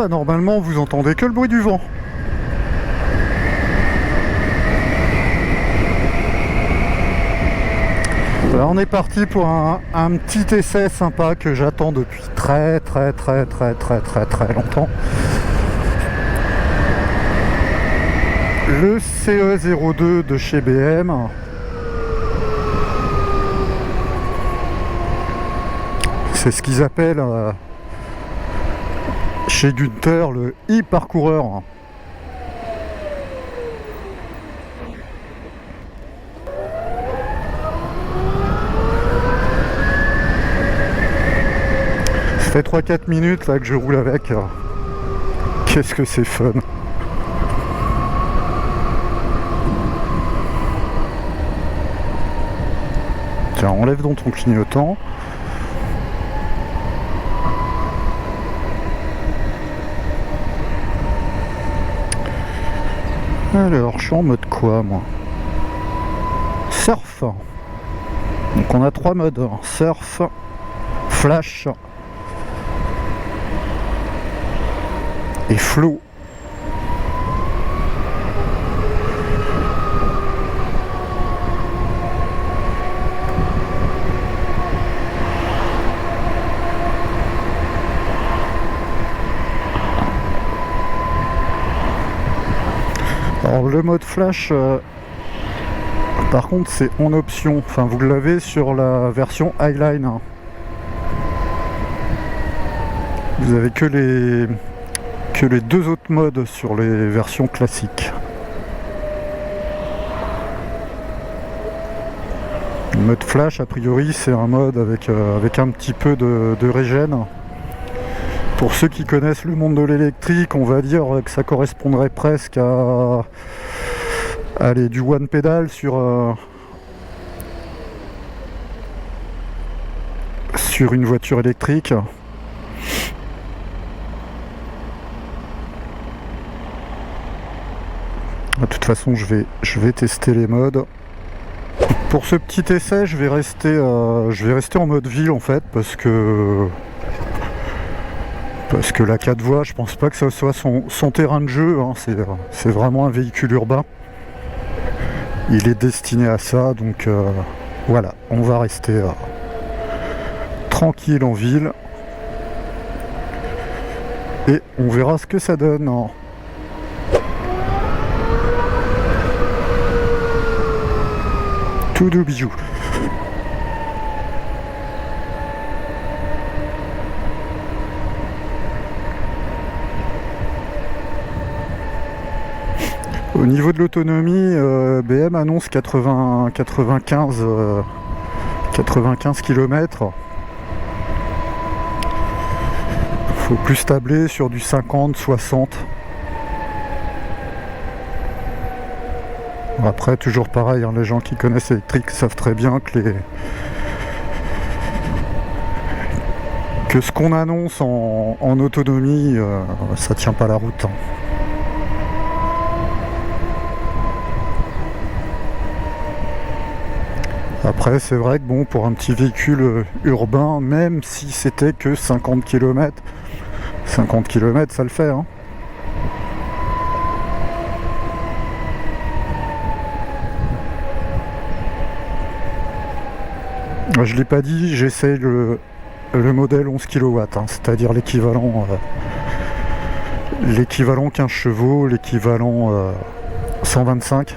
bah normalement vous entendez que le bruit du vent. Alors on est parti pour un petit essai sympa que j'attends depuis très longtemps. Le CE02 de chez BM. C'est ce qu'ils appellent chez Gunther le e-parcoureur. Ça fait 3-4 minutes là que je roule avec. Qu'est-ce que c'est fun! Tiens, enlève donc ton clignotant. Alors, je suis en mode quoi, moi? Surf. Donc on a 3 modes. Surf, flash et flow. Alors le mode flash, par contre c'est en option, enfin vous l'avez sur la version Highline. Vous avez que les 2 autres modes sur les versions classiques. Le mode flash a priori c'est un mode avec un petit peu de régène. Pour ceux qui connaissent le monde de l'électrique, on va dire que ça correspondrait presque à aller du one pedal sur une voiture électrique. De toute façon, je vais tester les modes. Pour ce petit essai, je vais rester en mode ville en fait, parce que la 4 voies, je pense pas que ça soit son terrain de jeu, hein. C'est vraiment un véhicule urbain. Il est destiné à ça, donc voilà, on va rester tranquille en ville. Et on verra ce que ça donne. Tout de bijoux. Au niveau de l'autonomie, BM annonce 95 km. Faut plus tabler sur du 50-60. Après, toujours pareil, hein, les gens qui connaissent l'électrique savent très bien que ce qu'on annonce en autonomie, ça tient pas la route. Hein. Après, c'est vrai que bon, pour un petit véhicule urbain, même si c'était que 50 km, ça le fait. Hein. Je l'ai pas dit, j'essaie le modèle 11 kW, hein, c'est-à-dire l'équivalent 15 chevaux, l'équivalent 125.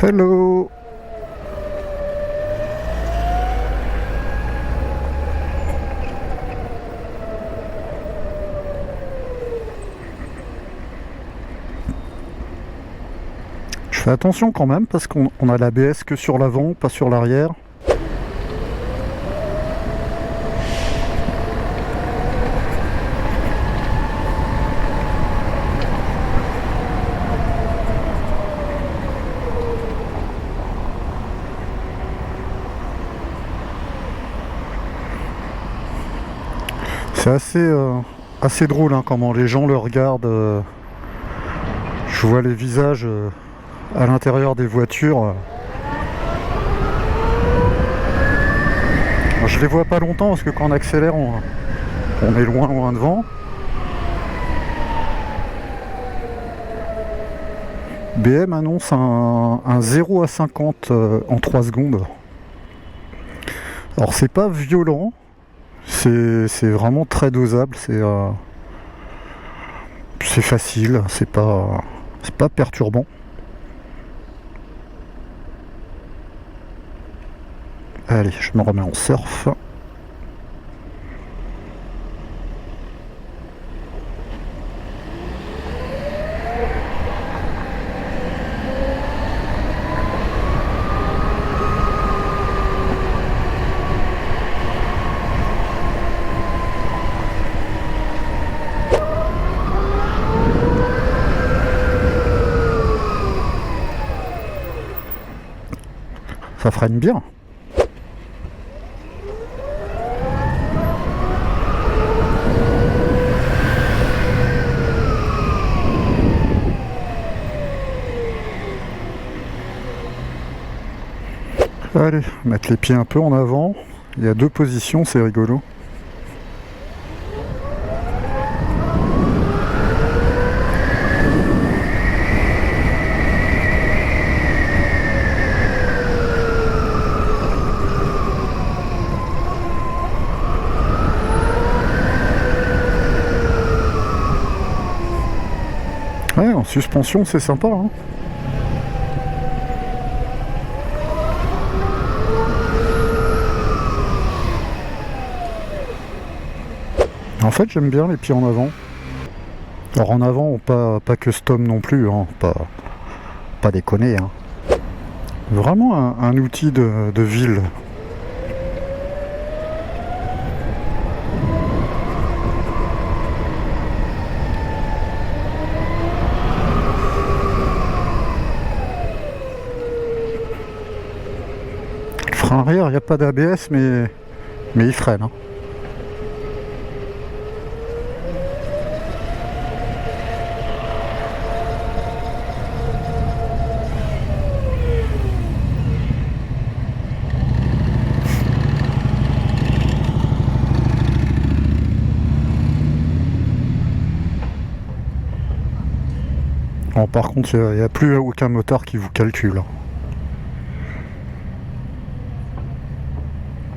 Hello. Je fais attention quand même parce qu'on a l'ABS que sur l'avant, pas sur l'arrière. C'est assez drôle hein, comment les gens le regardent. Je vois les visages à l'intérieur des voitures. je les vois pas longtemps parce que quand on accélère, on est loin devant. BM annonce un 0 à 50 en 3 secondes. Alors c'est pas violent, c'est vraiment très dosable, c'est facile, c'est pas perturbant. Allez, je me remets en surf. Ça freine bien. Allez, mettre les pieds un peu en avant. Il y a 2 positions, c'est rigolo. Ouais, en suspension, c'est sympa, hein. En fait, j'aime bien les pieds en avant. Alors en avant, pas custom non plus, hein. Pas déconner, hein. Vraiment un outil de ville. Le frein arrière, il n'y a pas d'ABS, mais il freine, hein. Bon, par contre, il n'y a plus aucun motard qui vous calcule.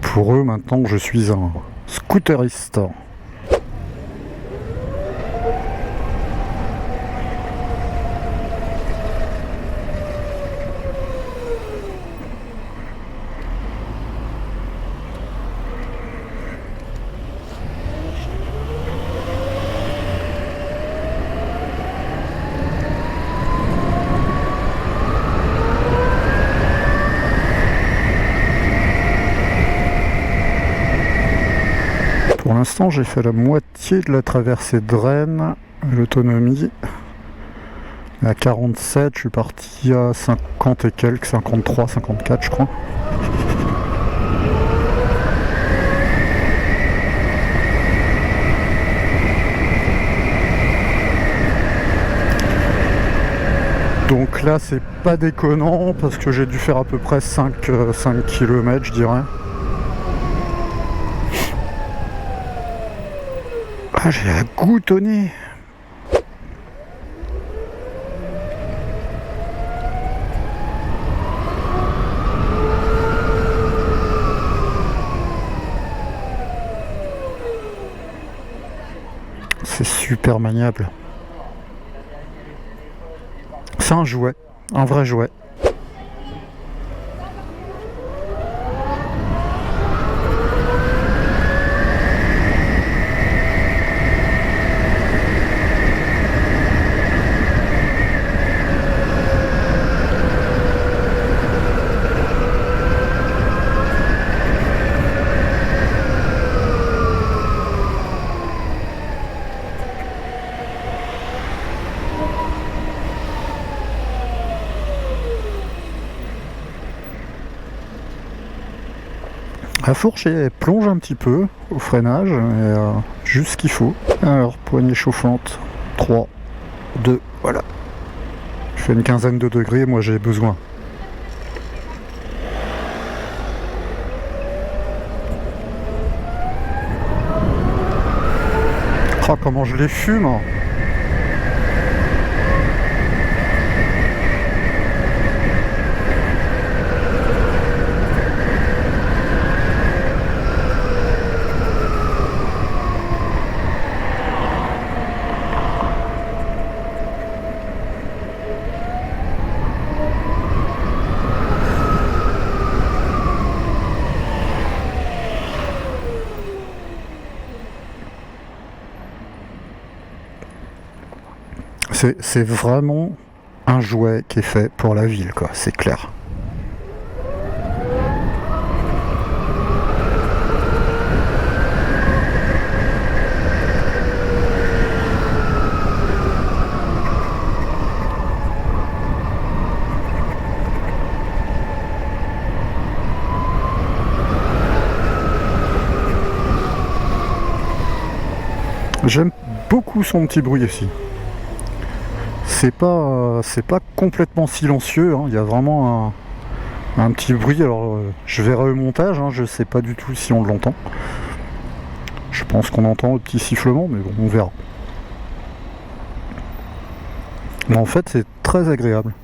Pour eux, maintenant, je suis un scooteriste. Pour l'instant, j'ai fait la moitié de la traversée de Rennes, l'autonomie. À 47, je suis parti à 50 et quelques, 53, 54 je crois. Donc là, c'est pas déconnant parce que j'ai dû faire à peu près 5 km, je dirais. Ah, j'ai la goutte au nez. C'est super maniable. C'est un jouet, un vrai jouet. La fourche elle plonge un petit peu au freinage, et, juste ce qu'il faut. Alors, poignée chauffante, 3, 2, voilà. Je fais une quinzaine de degrés, moi j'ai besoin. Oh, comment je les fume! C'est vraiment un jouet qui est fait pour la ville, quoi, c'est clair. J'aime beaucoup son petit bruit aussi. C'est pas complètement silencieux, hein. Il y a vraiment un petit bruit. Alors je verrai au montage, hein, je sais pas du tout si on l'entend. Je pense qu'on entend le petit sifflement, mais bon, on verra. Mais en fait, c'est très agréable.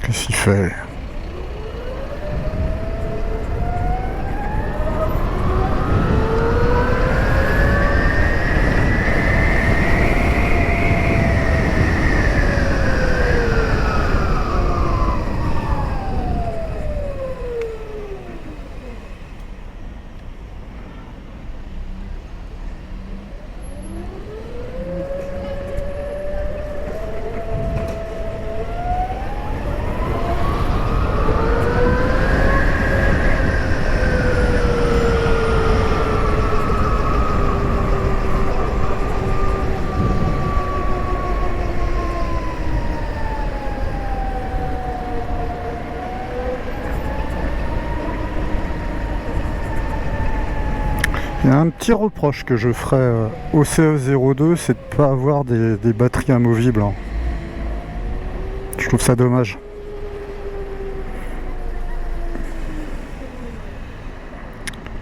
Qu'est-ce qu'il fait? Il y a un petit reproche que je ferais au CE02, c'est de ne pas avoir des batteries amovibles, hein. Je trouve ça dommage.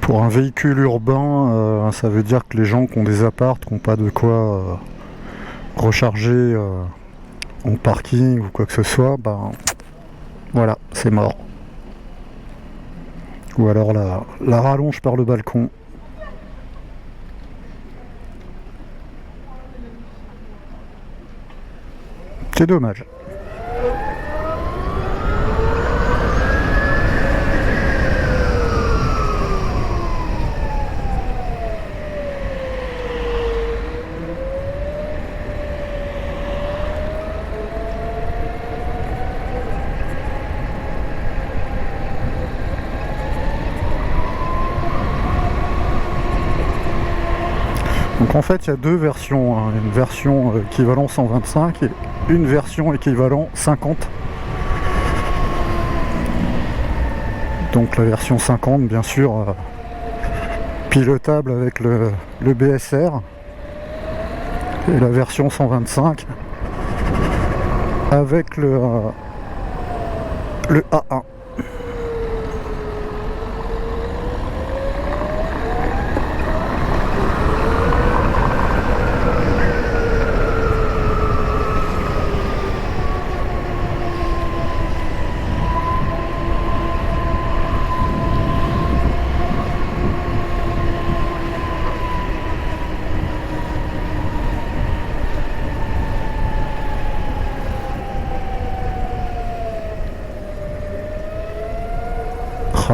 Pour un véhicule urbain, ça veut dire que les gens qui ont des apparts, qui n'ont pas de quoi recharger en parking ou quoi que ce soit, ben voilà, c'est mort. Ou alors la rallonge par le balcon. C'est dommage. Donc en fait il y a deux versions, hein. Une version équivalent 125 et une version équivalent 50. Donc la version 50 bien sûr pilotable avec le BSR, et la version 125 avec le A1.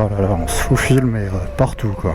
Oh là là, on se faufile mais partout quoi.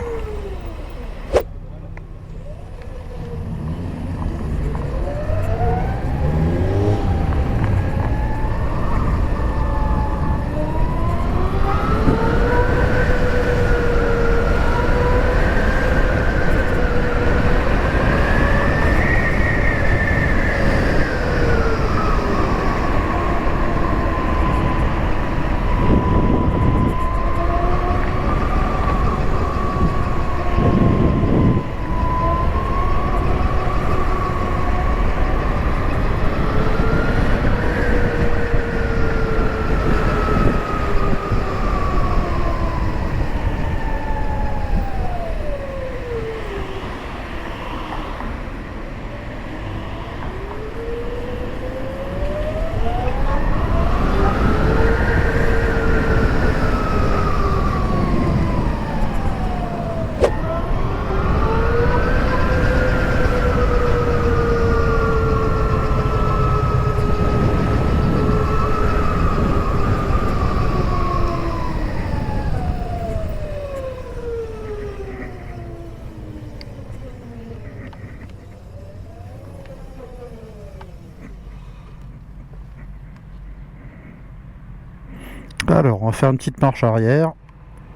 Alors, on va faire une petite marche arrière.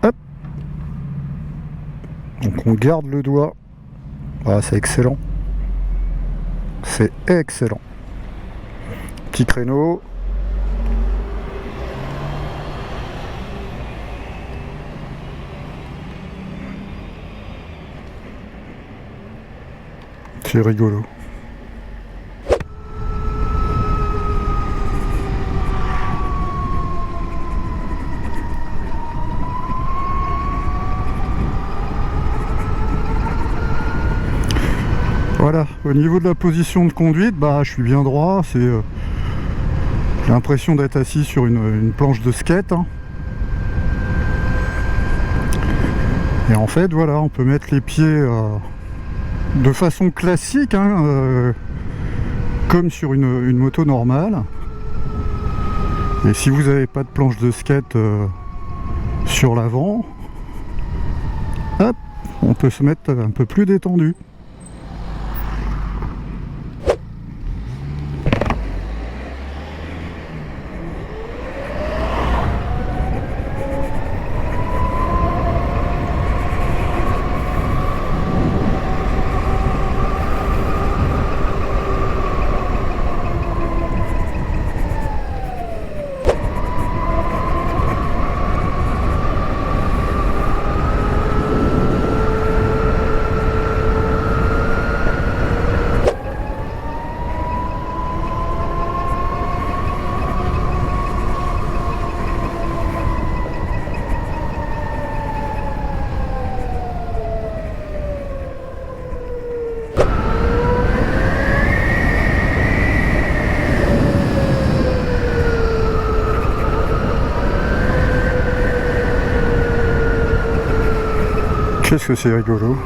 Hop. Donc on garde le doigt. Voilà, c'est excellent. C'est excellent. Petit créneau. C'est rigolo. Voilà, au niveau de la position de conduite, bah je suis bien droit, j'ai l'impression d'être assis sur une planche de skate. Hein. Et en fait, voilà, on peut mettre les pieds de façon classique, hein, comme sur une moto normale. Et si vous n'avez pas de planche de skate sur l'avant, hop, on peut se mettre un peu plus détendu. Qu'est-ce que c'est rigolo.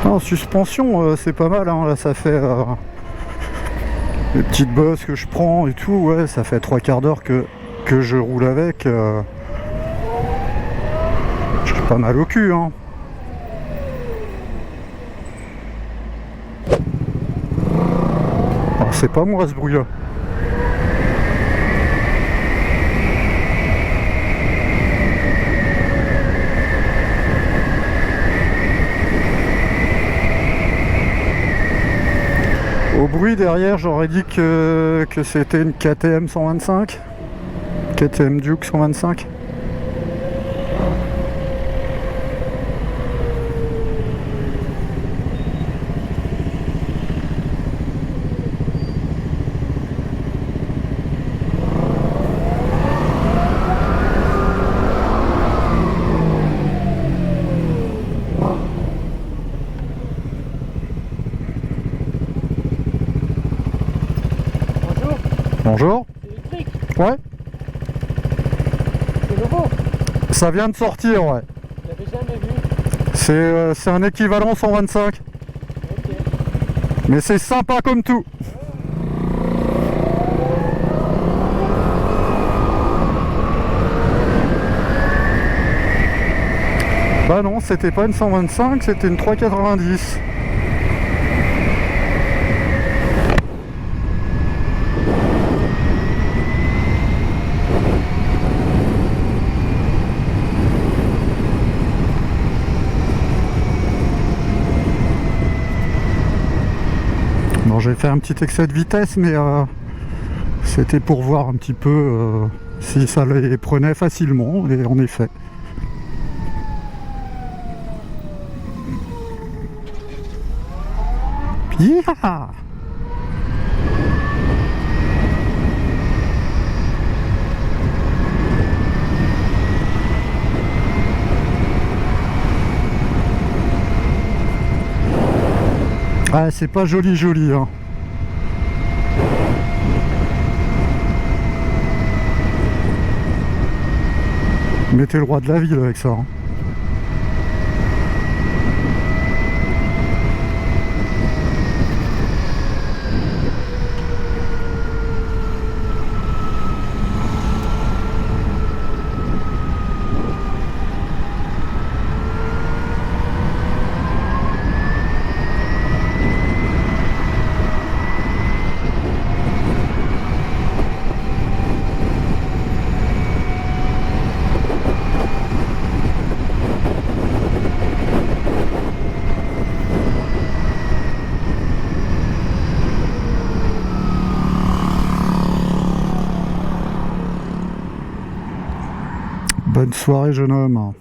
En suspension, c'est pas mal, hein. Là ça fait les petites bosses que je prends et tout, ouais, ça fait 3/4 d'heure que je roule avec. J'ai pas mal au cul, hein. Ah, c'est pas moi ce bruit-là. Au bruit derrière, j'aurais dit que c'était une KTM 125, KTM Duke 125. Bonjour. C'est électrique. Ouais. C'est nouveau. Ça vient de sortir, ouais. Je l'avais jamais vu. C'est un équivalent 125. Ok. Mais c'est sympa comme tout. Bah non, c'était pas une 125, c'était une 390. Bon, j'ai fait un petit excès de vitesse, mais c'était pour voir un petit peu si ça les prenait facilement, et en effet. Yeeha! Ah, c'est pas joli joli, hein. Mais t'es le roi de la ville avec ça, hein. Bonne soirée, jeune homme.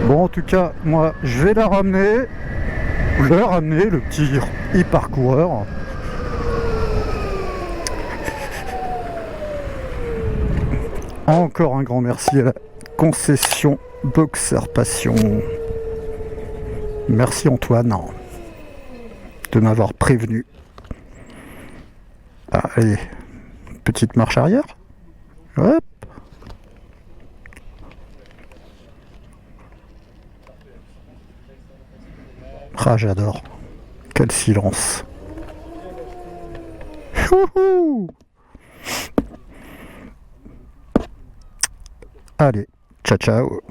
Bon, en tout cas, moi, je vais le ramener, le petit e-parcoureur. Encore un grand merci à la concession Boxer Passion. Merci Antoine de m'avoir prévenu. Ah, allez, petite marche arrière. Hop. Ah, j'adore. Quel silence. Chouhou. Allez, ciao ciao.